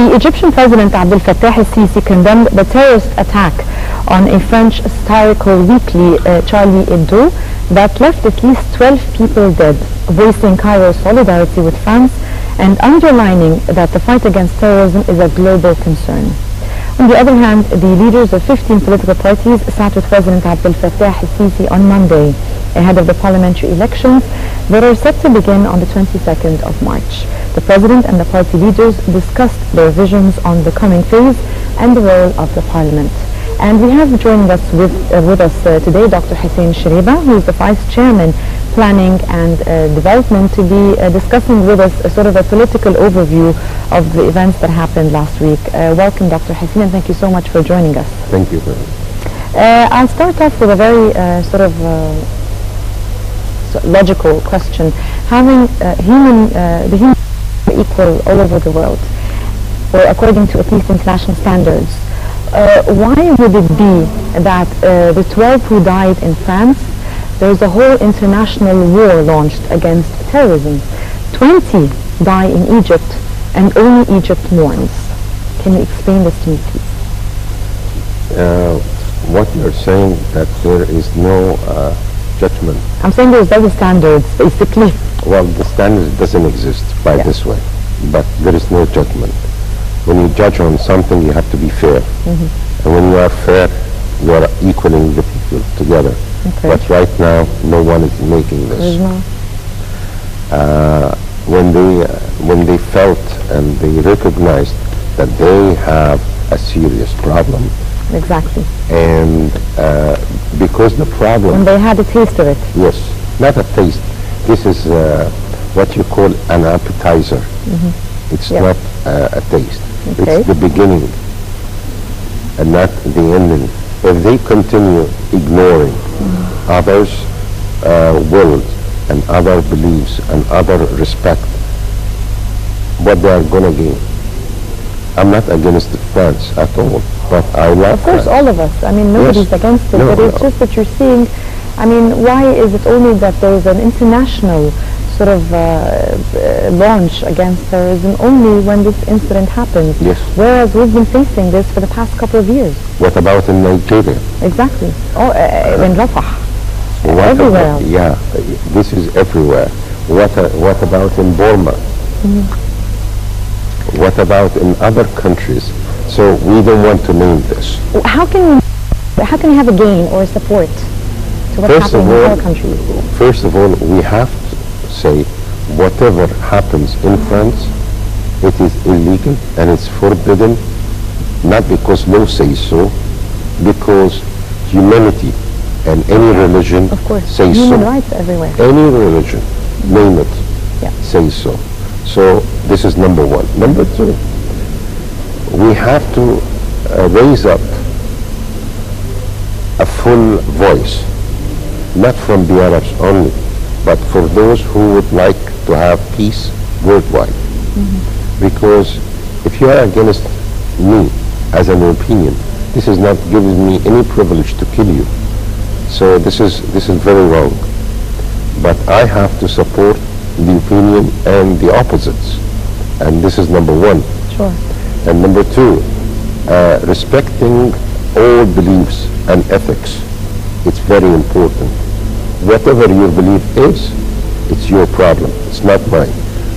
The Egyptian President Abdel Fattah el-Sisi condemned the terrorist attack on a French satirical weekly, Charlie Hebdo, that left at least 12 people dead, voicing Cairo's solidarity with France and underlining that the fight against terrorism is a global concern. On the other hand, the leaders of 15 political parties sat with President Abdel Fattah el-Sisi on Monday ahead of the parliamentary elections that are set to begin on the 22nd of March. The president and the party leaders discussed their visions on the coming phase and the role of the parliament. And we have joining us with us today Dr. Hussein Shariba, who is the Vice Chairman Planning and Development, to be discussing with us a sort of a political overview of the events that happened last week. Welcome, Dr. Hussein, and thank you so much for joining us. Thank you. I'll start off with a very logical question. Having the human are equal all over the world, or according to at least international standards, why would it be that the 12 who died in France, there's a whole international war launched against terrorism? 20 die in Egypt, and only Egypt mourns. Can you explain this to me, please? What you're saying, that there is no judgment. I'm saying there's double standards, basically. Well, the standard doesn't exist by this way, but there is no judgment. When you judge on something, you have to be fair. And when you are fair, you are equaling the people together. Okay. But right now, no one is making this. When they felt and they recognized that they have a serious problem. Exactly. And because the problem... When they had a taste of it. Yes, not a taste. This is what you call an appetizer. It's not a taste. Okay. It's the beginning and not the ending. If they continue ignoring others' wills and other beliefs and other respect, what they are going to gain? I'm not against France at all, but I love Of course, France. All of us. I mean, nobody's against it, No, but it's just that you're seeing, I mean, why is it only that there's an international sort of launch against terrorism only when this incident happens? Yes. Whereas we've been facing this for the past couple of years. What about in Nigeria? Exactly. Oh, in Rafah. What Everywhere about, else. yeah, this is everywhere. What about in Burma? What about in other countries? So we don't want to name this. How can you have a gain or support to what's happening in our countries? First of all, we have to say whatever happens in France, it is illegal and it's forbidden, not because law says so, because humanity and any religion says so. Human rights everywhere. Any religion, name it, says so. So this is number one. Number two, we have to raise up a full voice, not from the Arabs only, but for those who would like to have peace worldwide. Because if you are against me as an opinion, this is not giving me any privilege to kill you. So this is very wrong. But I have to support the opinion and the opposites. And this is number one. Sure. And number two, respecting all beliefs and ethics. It's very important. Whatever your belief is, it's your problem. It's not mine.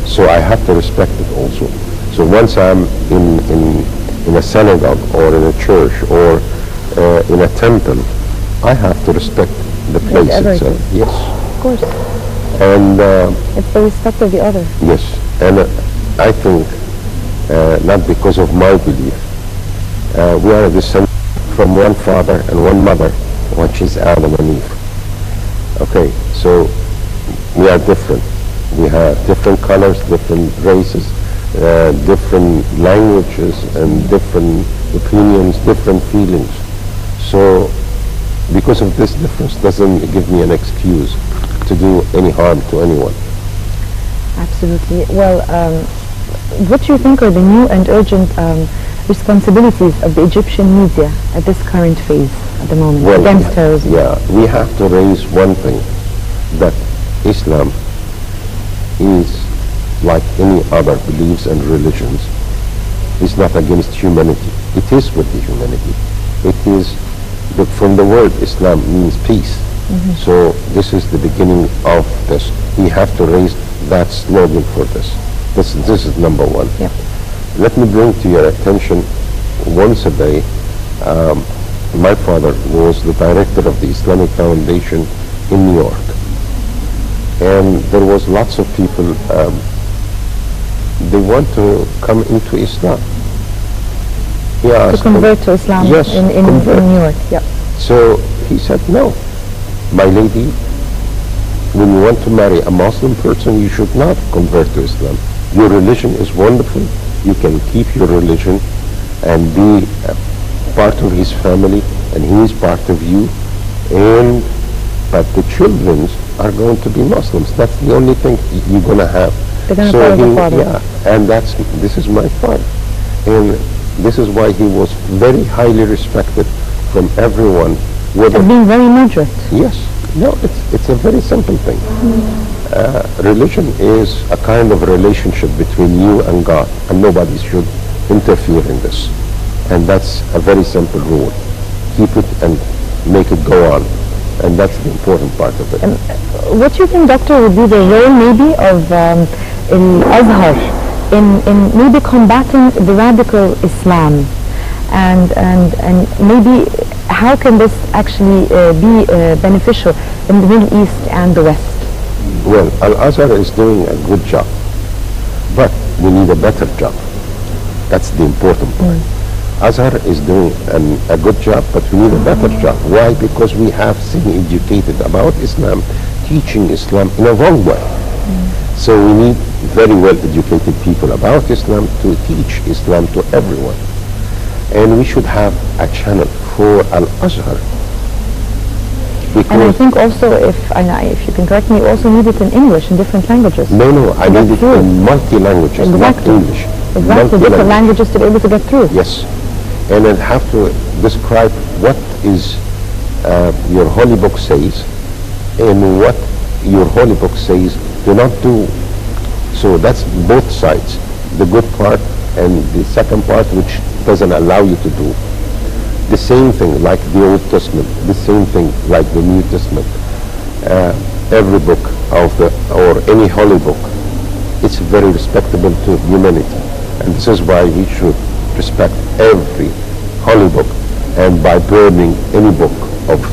So I have to respect it also. So once I'm in a synagogue or in a church or in a temple, I have to respect the place itself. Yes. Of course. And it's the respect of the other. yes. And I think not because of my belief. We are descended from one father and one mother, which is Adam and Eve. Okay, so we are different. We have different colors, different races, different languages, and different opinions, different feelings. So because of this difference doesn't give me an excuse to do any harm to anyone. Absolutely. Well, what do you think are the new and urgent responsibilities of the Egyptian media at this current phase at the moment against terrorism? Yeah, we have to raise one thing, that Islam is like any other beliefs and religions. is not against humanity. It is with the humanity. It is, from the word Islam means peace. So this is the beginning of this. We have to raise that slogan for this. This is number one. Yep. Let me bring to your attention, once a day, my father was the director of the Islamic Foundation in New York. And there was lots of people, they want to come into Islam. To convert to Islam yes, in New York. Yeah. So he said, no, my lady, when you want to marry a Muslim person, you should not convert to Islam. Your religion is wonderful. You can keep your religion and be part of his family, and he is part of you. But the children are going to be Muslims. That's the only thing you're going to have. They're going to follow the father. Yeah, and this is my father. And this is why he was very highly respected from everyone. As being very moderate. Yes. No, it's a very simple thing. Religion is a kind of relationship between you and God, and nobody should interfere in this. And that's a very simple rule. Keep it and make it go on. And that's the important part of it. What do you think, Doctor, would be the role maybe of Al-Azhar in maybe combating the radical Islam? And maybe how can this actually be beneficial in the Middle East and the West? Well, Al-Azhar is doing a good job, but we need a better job. That's the important part. Azhar is doing a good job, but we need a better job. Why? Because we have been educated about Islam, teaching Islam in a wrong way. So we need very well educated people about Islam to teach Islam to everyone. And we should have a channel for Al-Azhar. And I think also, if you can correct me, you also need it in English, in different languages. No, I need it in multi-languages, not English. Exactly, different languages to be able to get through. Yes. And I'd have to describe what is your holy book says and what your holy book says do not do. So that's both sides, the good part and the second part which doesn't allow you to do. The same thing like the Old Testament, the same thing like the New Testament. Every book or any holy book, it's very respectable to humanity. And this is why we should respect every holy book. And by burning any book of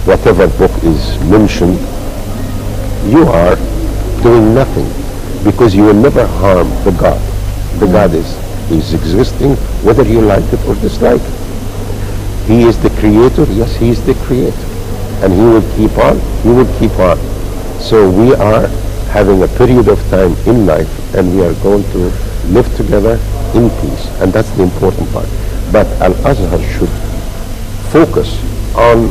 whatever book is mentioned, you are doing nothing, because you will never harm the God. The God is existing whether you like it or dislike it. He is the creator. Yes, he is the creator. And he will keep on. He will keep on. So we are having a period of time in life, and we are going to live together in peace. And that's the important part. But Al-Azhar should focus on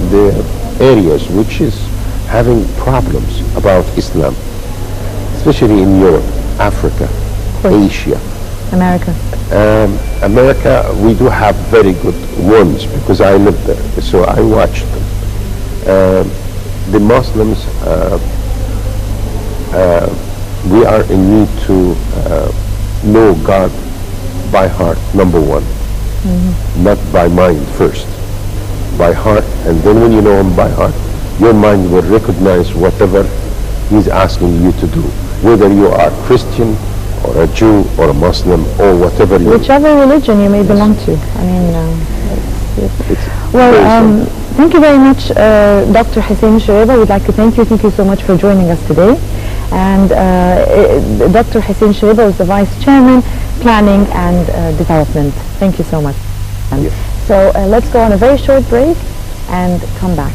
the areas which is having problems about Islam, especially in Europe, Africa, Asia. America. America, we do have very good ones because I lived there, so I watched them. The Muslims, we are in need to know God by heart, number one. Not by mind first, by heart, and then when you know him by heart, your mind will recognize whatever he's asking you to do, whether you are Christian or a Jew or a Muslim or whatever you whichever religion you may belong to. I mean, well, thank you very much, Dr. Hussein Shuaiba. We'd like to thank you. Thank you so much for joining us today. And Dr. Hussein Shuaiba is the Vice Chairman, Planning and Development. Thank you so much. Yes. So let's go on a very short break and come back.